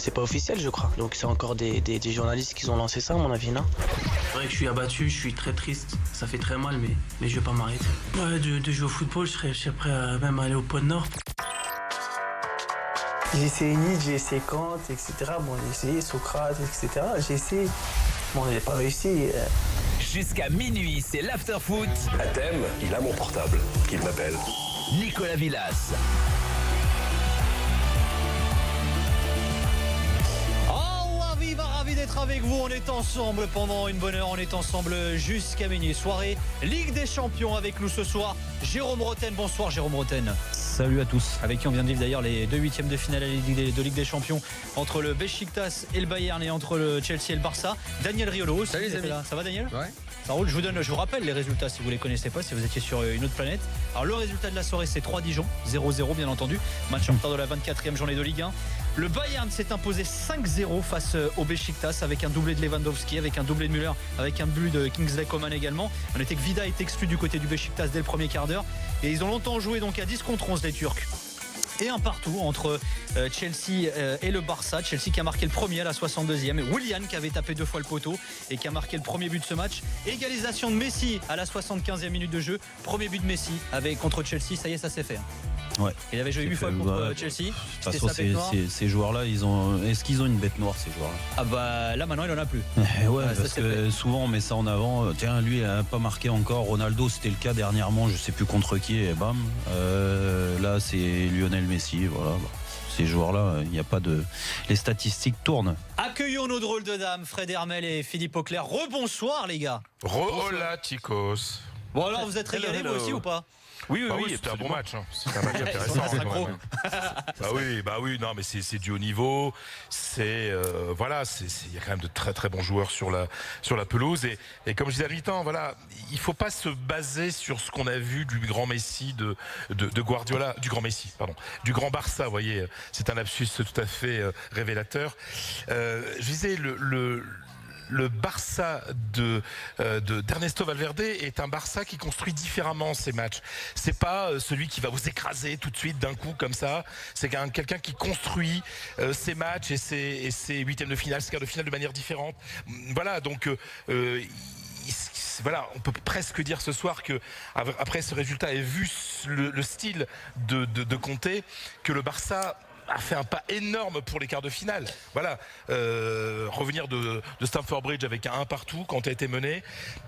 C'est pas officiel, je crois. Donc c'est encore des journalistes qui ont lancé ça, à mon avis, non? C'est vrai que je suis abattu, je suis très triste. Ça fait très mal, mais je vais pas m'arrêter. Ouais, de jouer au football, je serais prêt à même aller au pôle Nord. J'ai essayé Nietzsche, j'ai essayé Kant, etc. Bon, j'ai essayé Socrate, etc. J'ai essayé. Bon, j'ai pas réussi. Jusqu'à minuit, c'est l'after-foot. À thème, il a mon portable, qu'il m'appelle. Nicolas Villas. Ravi d'être avec vous, on est ensemble pendant une bonne heure, on est ensemble jusqu'à minuit. Soirée Ligue des Champions avec nous ce soir, Jérôme Roten. Bonsoir Jérôme Roten. Salut à tous. Avec qui on vient de vivre d'ailleurs les 2 huitièmes de finale de Ligue des Champions entre le Beşiktaş et le Bayern et entre le Chelsea et le Barça. Daniel Riolo aussi. Salut les amis. Ça va Daniel? Ouais. Ça roule, je vous rappelle les résultats si vous ne les connaissez pas, si vous étiez sur une autre planète. Alors le résultat de la soirée c'est 3 Dijon, 0-0 bien entendu. Match en retard de la 24e journée de Ligue 1. Le Bayern s'est imposé 5-0 face au Beşiktaş avec un doublé de Lewandowski, avec un doublé de Müller, avec un but de Kingsley Coman également. On était que Vida est exclu du côté du Beşiktaş dès le premier quart d'heure. Et ils ont longtemps joué donc à 10 contre 11 les Turcs. Et un partout entre Chelsea et le Barça. Chelsea qui a marqué le premier à la 62e. Et Willian qui avait tapé 2 fois le poteau et qui a marqué le premier but de ce match. Égalisation de Messi à la 75e minute de jeu. Premier but de Messi contre Chelsea. Ça y est, ça s'est fait. Ouais. Il avait joué 8 fois contre Chelsea. De toute façon, ces joueurs-là, est-ce qu'ils ont une bête noire, ces joueurs-là? Ah bah là maintenant il en a plus. Ouais, parce que souvent on met ça en avant. Tiens, lui il a pas marqué encore. Ronaldo, c'était le cas dernièrement, je sais plus contre qui, et bam. Là c'est Lionel Messi, voilà. Ces joueurs-là, il n'y a pas de. Les statistiques tournent. Accueillons nos drôles de dames, Fred Hermel et Philippe Auclair. Rebonsoir les gars. Hola chicos. Bon alors vous êtes régalés vous aussi ou pas? Oui, c'était un bon match. C'était un match intéressant. Bah oui, non, mais c'est du haut niveau. C'est voilà, il y a quand même de très très bons joueurs sur la pelouse et comme je disais à mi-temps, voilà, il faut pas se baser sur ce qu'on a vu du grand Messi de Guardiola, du grand Messi, pardon, du grand Barça. Vous voyez, c'est un lapsus tout à fait révélateur. Je disais le Barça d'Ernesto Valverde est un Barça qui construit différemment ses matchs. C'est pas celui qui va vous écraser tout de suite d'un coup comme ça. C'est quelqu'un qui construit ses matchs et ses huitièmes de finale, ses quarts de finale de manière différente. Voilà, donc voilà, on peut presque dire ce soir que après ce résultat et vu le style de Conte, que le Barça a fait un pas énorme pour les quarts de finale. Voilà, revenir de Stamford Bridge avec un 1 partout quand a été mené.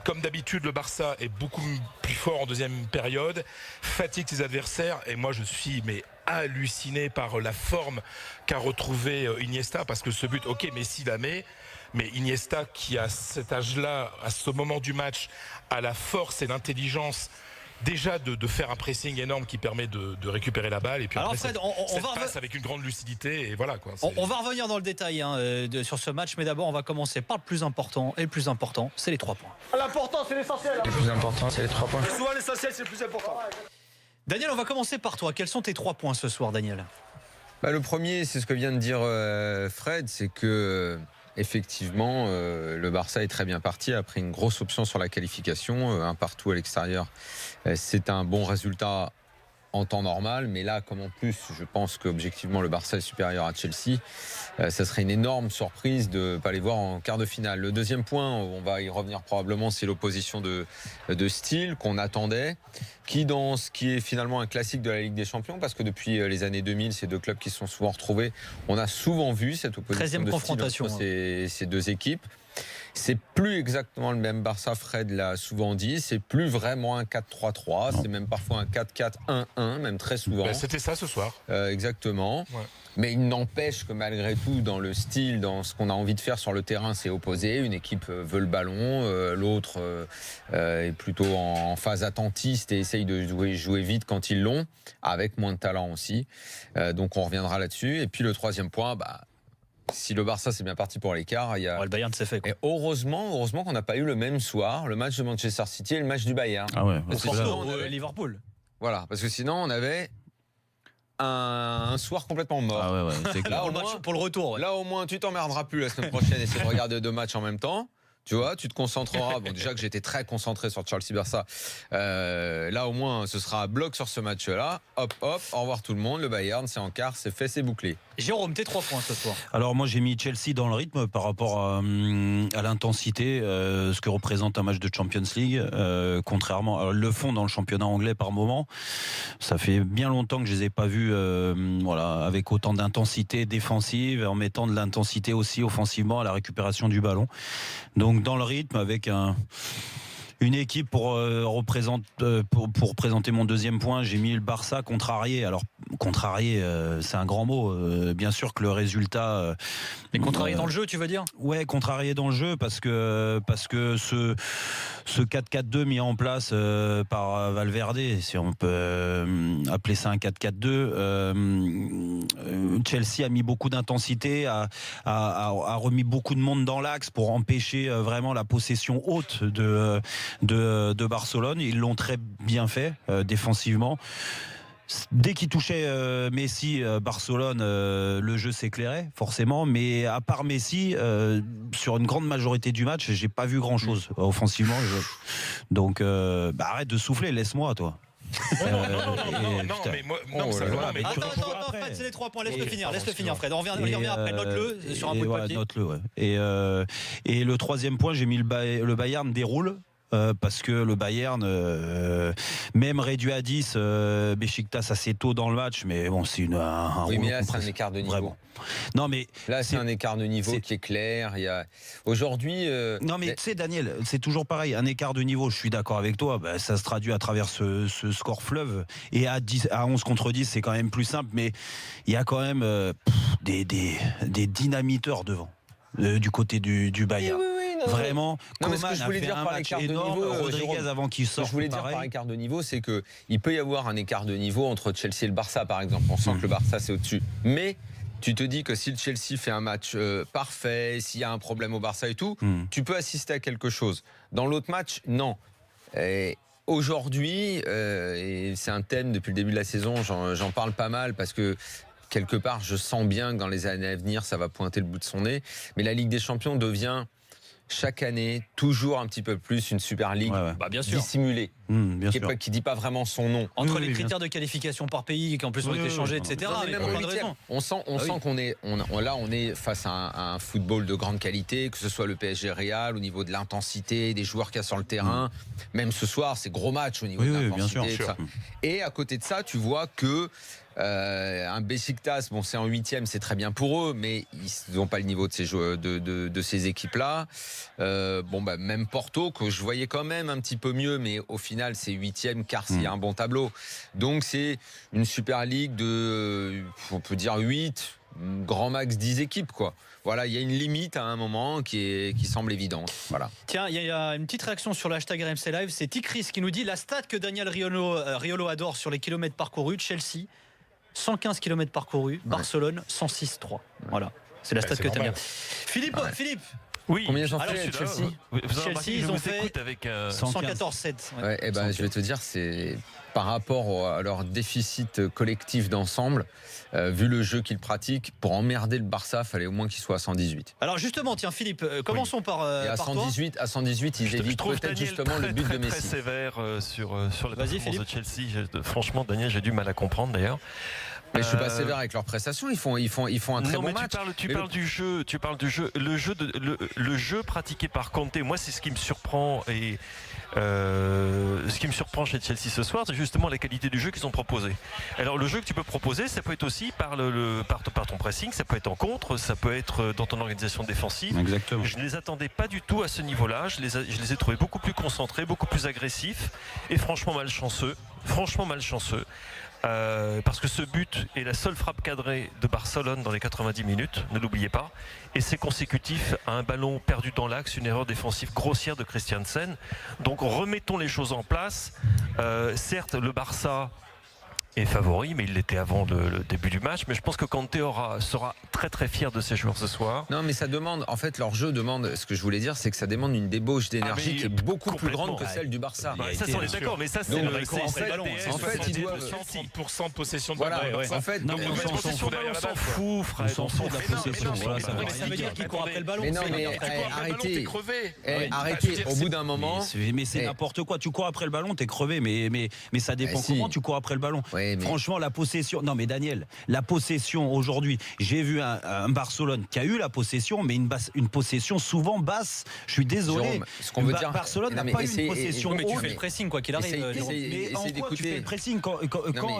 Comme d'habitude, le Barça est beaucoup plus fort en deuxième période, fatigue ses adversaires et moi je suis halluciné par la forme qu'a retrouvé Iniesta parce que ce but, ok, Messi la met. Mais Iniesta qui à cet âge-là, à ce moment du match, a la force et l'intelligence déjà de faire un pressing énorme qui permet de récupérer la balle et puis alors après Fred, on va passe avec une grande lucidité et voilà quoi. On va revenir dans le détail sur ce match, mais d'abord on va commencer par le plus important et le plus important, c'est les 3 points. L'important, c'est l'essentiel. Le plus important, c'est les 3 points. Souvent, l'essentiel, c'est le plus important. Daniel, on va commencer par toi. Quels sont tes 3 points ce soir, Daniel? Le premier, c'est ce que vient de dire Fred, c'est que effectivement, le Barça est très bien parti, a pris une grosse option sur la qualification, un partout à l'extérieur. C'est un bon résultat en temps normal, mais là, comme en plus, je pense qu'objectivement, le Barça est supérieur à Chelsea, ça serait une énorme surprise de ne pas les voir en quart de finale. Le deuxième point, on va y revenir probablement, c'est l'opposition de style qu'on attendait, qui dans ce qui est finalement un classique de la Ligue des Champions, parce que depuis les années 2000, ces deux clubs qui se sont souvent retrouvés, on a souvent vu cette opposition de style entre ces deux équipes. C'est plus exactement le même Barça, Fred l'a souvent dit. C'est plus vraiment un 4-3-3. C'est même parfois un 4-4-1-1, même très souvent. C'était ça ce soir. Exactement. Ouais. Mais il n'empêche que malgré tout, dans le style, dans ce qu'on a envie de faire sur le terrain, c'est opposé. Une équipe veut le ballon, l'autre est plutôt en phase attentiste et essaye de jouer vite quand ils l'ont, avec moins de talent aussi. Donc on reviendra là-dessus. Et puis le troisième point, si le Barça c'est bien parti pour l'écart, il y a le Bayern c'est fait. Quoi. Et heureusement qu'on n'a pas eu le même soir le match de Manchester City et le match du Bayern. Ah ouais. Parce que sinon, on avait Liverpool. Voilà, parce que sinon on avait un soir complètement mort. Ah ouais, c'est clair. Là, pour le retour. Ouais. Là au moins tu t'emmerderas plus la semaine prochaine et essayer de regarder 2 matchs en même temps. Tu vois, tu te concentreras. Bon, déjà que j'étais très concentré sur Chelsea-Barça. Là, au moins, ce sera à bloc sur ce match-là. Hop, hop, au revoir tout le monde. Le Bayern, c'est en quart, c'est fait, c'est bouclé. Jérôme, t'es 3 points ce soir. Alors moi j'ai mis Chelsea dans le rythme par rapport à l'intensité, ce que représente un match de Champions League, contrairement à le fond dans le championnat anglais par moment. Ça fait bien longtemps que je les ai pas vus avec autant d'intensité défensive, en mettant de l'intensité aussi offensivement à la récupération du ballon. Donc dans le rythme avec une équipe pour présenter mon deuxième point, j'ai mis le Barça contrarié. Alors contrarié, c'est un grand mot. Bien sûr que le résultat. Mais contrarié dans le jeu, tu veux dire ? Ouais, contrarié dans le jeu parce que ce 4-4-2 mis en place par Valverde, si on peut appeler ça un 4-4-2, Chelsea a mis beaucoup d'intensité, a remis beaucoup de monde dans l'axe pour empêcher vraiment la possession haute de Barcelone. Ils l'ont très bien fait défensivement. Dès qu'il touchait Messi, Barcelone, le jeu s'éclairait forcément, mais à part Messi, sur une grande majorité du match, j'ai pas vu grand-chose offensivement. Donc arrête de souffler, laisse-moi toi. Fred, c'est les 3 points. Laisse-le finir, Fred. On revient après, note-le sur un bout de papier. Note-le, ouais. Et le troisième point, j'ai mis le Bayern déroule. Parce que le Bayern, même réduit à 10, Beşiktaş assez tôt dans le match, mais bon, c'est un oui, mais là, c'est un écart de niveau. Vraiment. Non, mais là, c'est un écart de niveau qui est clair. Il y a aujourd'hui. Non, mais tu sais, Daniel, c'est toujours pareil. Un écart de niveau, je suis d'accord avec toi. Ça se traduit à travers ce score fleuve. Et à 11 contre 10, c'est quand même plus simple. Mais il y a quand même des dynamiteurs devant, du côté du Bayern. Oui. Vraiment, Coman a fait un match énorme, Rodriguez avant qu'il sorte. Ce que je voulais dire par écart de niveau, c'est qu'il peut y avoir un écart de niveau entre Chelsea et le Barça, par exemple. On sent que le Barça, c'est au-dessus. Mais tu te dis que si le Chelsea fait un match parfait, s'il y a un problème au Barça et tout, tu peux assister à quelque chose. Dans l'autre match, non. Et aujourd'hui, et c'est un thème depuis le début de la saison, j'en parle pas mal parce que quelque part, je sens bien que dans les années à venir, ça va pointer le bout de son nez. Mais la Ligue des Champions devient chaque année toujours un petit peu plus une Super League dissimulée, qui dit pas vraiment son nom. Entre les critères de qualification par pays qui en plus ont été changés, etc. On sent qu'on est face à un football de grande qualité, que ce soit le PSG Real au niveau de l'intensité des joueurs qu'il y a sur le terrain. Même ce soir, c'est gros match au niveau de l'intensité. Bien sûr. Et à côté de ça, tu vois que un Beşiktaş, bon, c'est en 8e, c'est très bien pour eux, mais ils n'ont pas le niveau de ces joueurs, de ces équipes-là. Même Porto, que je voyais quand même un petit peu mieux, mais au final, c'est 8e, car s'il y a un bon tableau. Donc, c'est une Super League de, on peut dire 8, grand max 10 équipes, quoi. Voilà, il y a une limite à un moment qui semble évidente. Voilà. Tiens, il y a une petite réaction sur le hashtag RMC Live. C'est Tikris qui nous dit la stat que Daniel Riolo adore sur les kilomètres parcourus. Chelsea, 115 km parcourus. Barcelone, 106,3. Voilà, c'est la stat que tu aimes bien. Philippe. Oui. Combien ils ont fait Chelsea ils ont fait avec 114,7. Ouais, je vais te dire, c'est par rapport à leur déficit collectif d'ensemble, vu le jeu qu'ils pratiquent, pour emmerder le Barça, il fallait au moins qu'il soit à 118. Alors justement, tiens Philippe, commençons par à 118, toi. À 118, ils évitent peut-être justement le but de Messi. Très sévère sur la performance de Chelsea. Franchement, Daniel, j'ai du mal à comprendre d'ailleurs. Mais je suis pas sévère avec leurs prestations. Ils font un très bon match. Tu parles du jeu. Le jeu pratiqué par Conte. Moi, c'est ce qui me surprend et ce qui me surprend chez Chelsea ce soir, c'est justement la qualité du jeu qu'ils ont proposé. Alors, le jeu que tu peux proposer, ça peut être aussi par ton pressing, ça peut être en contre, ça peut être dans ton organisation défensive. Exactement. Je ne les attendais pas du tout à ce niveau-là. Je les ai trouvés beaucoup plus concentrés, beaucoup plus agressifs et franchement malchanceux. Parce que ce but est la seule frappe cadrée de Barcelone dans les 90 minutes, ne l'oubliez pas, et c'est consécutif à un ballon perdu dans l'axe, une erreur défensive grossière de Christiansen. Donc remettons les choses en place. Certes, le Barça est favori, mais il l'était avant le début du match. Mais je pense que Kanté sera très très fier de ses joueurs ce soir. Non, mais ça demande, en fait, leur jeu demande, ce que je voulais dire, c'est que ça demande une débauche d'énergie qui est beaucoup plus grande que celle du Barça. Ça, on est d'accord, mais ça, c'est Donc, le record après le ballon. En fait, ils doivent 30% de possession de Voilà, ballon. en fait, Donc, mais le on possession de ballon, on s'en fout, Fred. On s'en fout de la possession. Voilà, ça va. Ça veut dire qu'il court après le ballon. Mais non, mais arrêtez. Arrêtez, au bout d'un moment. Mais c'est n'importe quoi. Tu cours après le ballon, t'es crevé. Mais ça dépend si. comment tu cours après le ballon. Ouais, mais- Franchement, la possession. Non, mais Daniel, la possession aujourd'hui. J'ai vu un Barcelone qui a eu la possession, mais une possession souvent basse. Je suis désolé. Jérôme, ce qu'on veut dire. Barcelone n'a Non, mais pas eu essayez- une possession. Mais tu haute. fais le pressing quoi qu'il arrive. Essayez- Jérôme. essayez- Mais en essayez quoi tu d'écouter. fais le pressing quand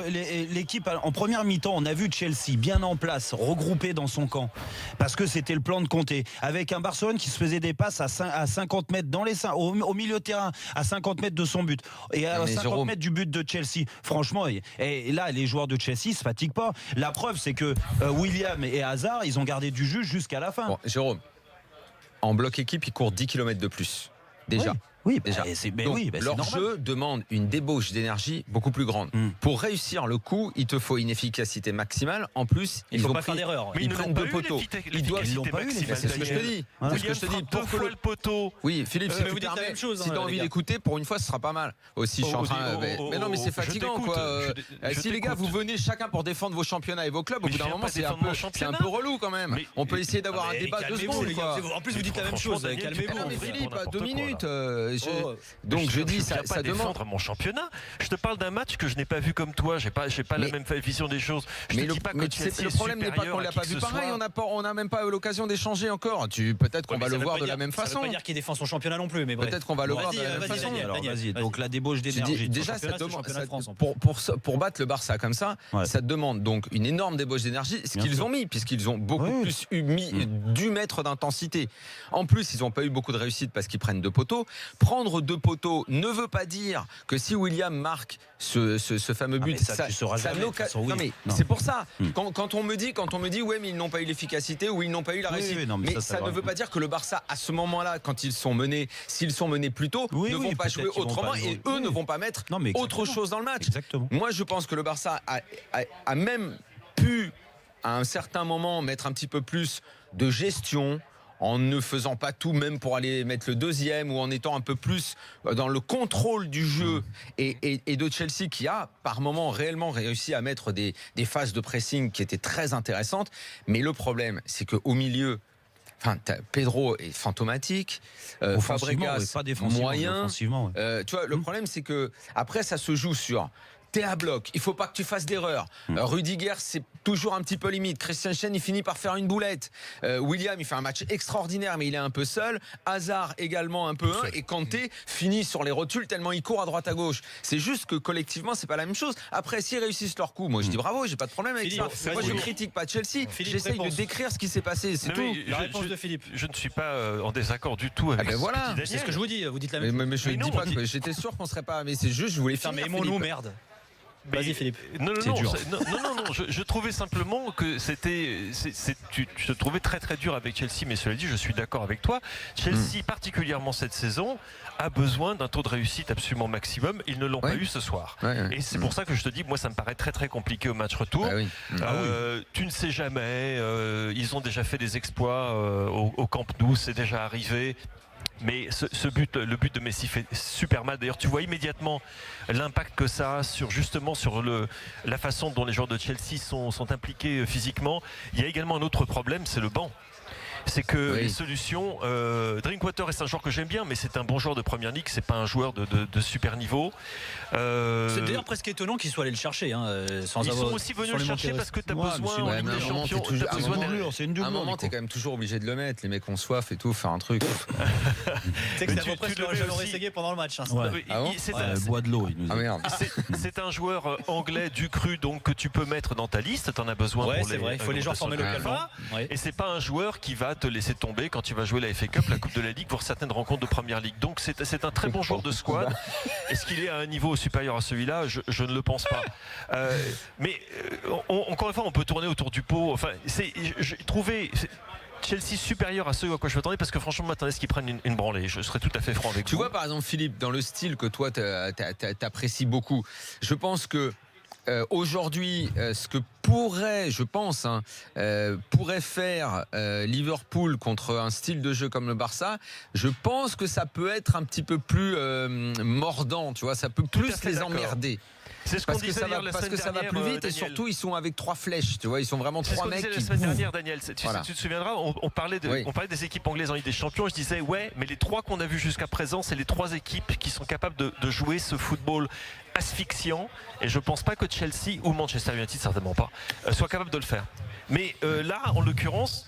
mais- l'équipe en première mi-temps, on a vu Chelsea bien en place, regroupé dans son camp, parce que c'était le plan de Conte, avec un Barcelone qui se faisait des passes à 50 mètres dans les au milieu de terrain, à 50 mètres de son but et à Non, mais 50 Jérôme. mètres du but de Chelsea. Franchement, et là, les joueurs de Chelsea se fatiguent pas. La preuve, c'est que William et Hazard, ils ont gardé du jus jusqu'à la fin. Bon, Jérôme, en bloc équipe, ils courent 10 km de plus. Déjà. Oui, Déjà. c'est Donc, c'est leur normal. jeu demande une débauche d'énergie beaucoup plus grande. Pour réussir le coup, il te faut une efficacité maximale. En plus, Il ils faut ont pas pris- faire d'erreur. Mais Ils ne prennent l'ont pas deux eu, poteaux. Ils doivent. Ils l'ont pas eu, les C'est ce que je te dis. Voilà. C'est ce que je te dis. William frappe deux fois le poteau. Oui, Philippe, si mais tu vous dites la permets, même chose, si hein, tu as les envie gars. d'écouter, pour une fois, ce sera pas mal. Aussi, je suis en train. Mais non, mais c'est je fatigant, t'écoute, quoi. je Si les gars, t'écoute. vous venez chacun pour défendre vos championnats et vos clubs, au Mais bout je d'un viens moment, pas c'est un défendre mon peu championnat. relou quand même. Mais- On peut essayer d'avoir un Mais débat de calmez-vous, secondes, les gars. quoi. En plus, vous dites la même Franchement, chose. Daniel, Calmez-vous. Non, mais Vous Philippe, n'importe 2 quoi, minutes. Oh. Donc je dis, viens ça pas demande. défendre mon championnat. Je te parle d'un match que je n'ai pas vu comme toi. J'ai pas la Mais- même vision des choses. Je te dis pas que mais tu sais, Chelsea le est problème n'est pas supérieur qu'on à l'a qui pas que vu ce pareil. soit. On n'a même pas eu l'occasion d'échanger encore. Peut-être qu'on Ouais, va mais le ça veut voir pas de dire- la même Ça façon. veut pas dire qu'il défend son championnat non plus, mais bref. Peut-être qu'on va le voir de la même Vas-y, façon. Daniel, Alors, Daniel, vas-y. Donc la débauche Je dis, d'énergie. déjà, championnat, ça c'est le demande, championnat de France, en pour battre le Barça comme ça, Ouais. ça demande donc une énorme débauche d'énergie, ce Bien qu'ils sûr. ont mis, puisqu'ils ont beaucoup Oui. plus dû mettre d'intensité. En plus, ils n'ont pas eu beaucoup de réussite parce qu'ils prennent 2 poteaux. Prendre 2 poteaux ne veut pas dire que si William marque ce fameux but, mais ça, tu sauras jamais, de toute façon, oui. Non, mais Non. c'est pour ça. Quand on me dit, ouais, mais ils n'ont pas eu l'efficacité ou ils n'ont pas eu la Oui, réussite. oui, non, mais mais ça, ça c'est ne vrai. veut pas dire que le Barça, à ce moment-là, quand ils sont menés, s'ils sont menés plus tôt, Oui, ne oui, vont pas peut-être jouer qu'ils vont autrement pas et jouer. eux Oui. ne vont pas mettre Non, mais autre exactement. chose dans le match. Exactement. Moi, je pense que le Barça a même pu, à un certain moment, mettre un petit peu plus de gestion en ne faisant pas tout, même pour aller mettre le deuxième, ou en étant un peu plus dans le contrôle du jeu, et de Chelsea qui a, par moment, réellement réussi à mettre des phases de pressing qui étaient très intéressantes. Mais le problème, c'est qu'au milieu, Pedro est fantomatique, Offensivement, Fabregas oui, pas défensivement, moyen. offensivement, ouais. Tu vois, le problème, c'est que après, ça se joue sur. T'es à bloc, il faut pas que tu fasses d'erreur. Rudiger, c'est toujours un petit peu limite. Christensen, il finit par faire une boulette. William, il fait un match extraordinaire, mais il est un peu seul. Hazard également un peu et Kanté finit sur les rotules tellement il court à droite à gauche. C'est juste que collectivement, c'est pas la même chose. Après, s'ils réussissent leur coup, moi je dis bravo, j'ai pas de problème avec Philippe, ça. Moi, je critique pas Chelsea. Philippe, J'essaye de réponse. décrire ce qui s'est passé, c'est Non, tout. mais La réponse de Philippe. Je ne suis pas en désaccord du tout avec ben ce voilà. que dit Daniel. C'est ce que je vous dis. Vous dites la même chose. Mais je Mais ne dis non, pas que j'étais sûr qu'on serait pas. Mais c'est juste, je voulais Putain, finir. mais aimons-nous, Philippe. merde. Mais- Vas-y, Philippe. Non, C'est dur. je trouvais simplement que tu te trouvais très très dur avec Chelsea, mais cela dit, je suis d'accord avec toi. Chelsea, particulièrement cette saison, a besoin d'un taux de réussite absolument maximum. Ils ne l'ont pas eu ce soir. Ouais. Et c'est pour ça que je te dis, moi, ça me paraît très très compliqué au match retour. Ah oui. Tu ne sais jamais. Ils ont déjà fait des exploits au Camp Nou, c'est déjà arrivé. Mais le but de Messi fait super mal. D'ailleurs, tu vois immédiatement l'impact que ça a sur la façon dont les joueurs de Chelsea sont impliqués physiquement. Il y a également un autre problème, c'est le banc. C'est que les solutions. Drinkwater est un joueur que j'aime bien, mais c'est un bon joueur de première ligue. C'est pas un joueur de super niveau. C'est d'ailleurs presque étonnant qu'ils soient allés le chercher. Sans Ils avoir, sont aussi venus sans le les chercher manquer. parce que tu as Ouais, mais besoin c'est- en ouais, Ligue mais des à un moment, Champions. t'es toujours- t'as à un besoin moment, d'un- c'est une À un doublure. moment, t'es quand même toujours obligé de le mettre. Les mecs ont soif et tout, faire un truc. Tu sais que Mais c'est à peu près tu ce que le mets Jean aussi. Rességuier pendant le match. Ouais. Ah bon C'est Bois de l'eau, il nous Ah dit. merde. C'est un joueur anglais du cru donc que tu peux mettre dans ta liste. T'en as besoin Ouais, pour c'est vrai. Il faut les joueurs formés localement. Ouais. Et c'est pas un joueur qui va te laisser tomber quand tu vas jouer la FA Cup, la Coupe de la Ligue, voire certaines rencontres de Première Ligue. Donc c'est un très bon joueur de squad. Est-ce qu'il est à un niveau supérieur à celui-là? Je ne le pense pas. Encore une fois, on peut tourner autour du pot. Enfin, j'ai trouvé Chelsea supérieur à ceux à quoi je m'attendais, parce que franchement, je m'attendais à ce qu'ils prennent une branlée. Je serais tout à fait franc avec Tu vous. vois, par exemple, Philippe, dans le style que toi t'apprécies beaucoup, je pense que Aujourd'hui, ce que pourrait, je pense, pourrait faire Liverpool contre un style de jeu comme le Barça, je pense que ça peut être un petit peu plus mordant, tu vois, ça peut plus les emmerder. C'est ce qu'on Parce que disait ça va, la parce semaine que ça va dernière, plus vite et Daniel. surtout ils sont avec 3 flèches, tu vois, ils sont vraiment C'est ce 3 qu'on mecs disait qui la semaine bougent. dernière, Daniel. Voilà. Tu te souviendras, on parlait des équipes anglaises en Ligue des Champions. Je disais, ouais, mais les 3 qu'on a vus jusqu'à présent, c'est les 3 équipes qui sont capables de jouer ce football asphyxiant. Et je pense pas que Chelsea ou Manchester United, certainement pas, soient capables de le faire. Mais là, en l'occurrence,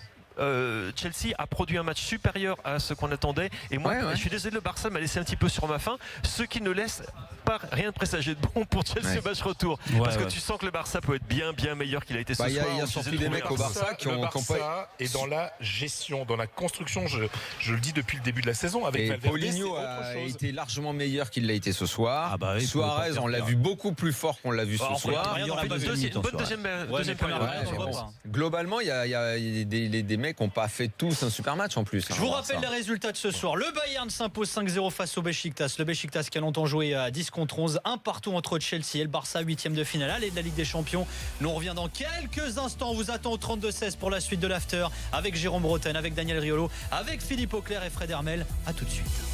Chelsea a produit un match supérieur à ce qu'on attendait. Et moi, je suis désolé, le Barça m'a laissé un petit peu sur ma faim, ce qui ne laisse pas rien de présager de bon pour Chelsea match retour. Parce que tu sens que le Barça peut être bien meilleur qu'il a été ce soir. Il y a surtout des mecs au Barça qui ont Barça est dans la gestion, dans la construction. Je le dis depuis le début de la saison. Avec et Valverde, Paulinho a été largement meilleur qu'il l'a été ce soir. Ah bah oui, Suarez, on l'a vu beaucoup plus fort qu'on l'a vu ce soir. il y aura Une pas de bonne deuxième période. Globalement, il y a des mecs qui n'ont pas fait tous un super match en plus. Je vous rappelle les résultats de ce soir. Le Bayern s'impose 5-0 face au Beşiktaş. Le Beşiktaş qui a longtemps joué à 10 contre 11. Un partout entre Chelsea et le Barça, 8e de finale. Allez de la Ligue des Champions. Nous on revient dans quelques instants. On vous attend au 32-16 pour la suite de l'after avec Jérôme Bretagne, avec Daniel Riolo, avec Philippe Auclair et Fred Hermel. A tout de suite.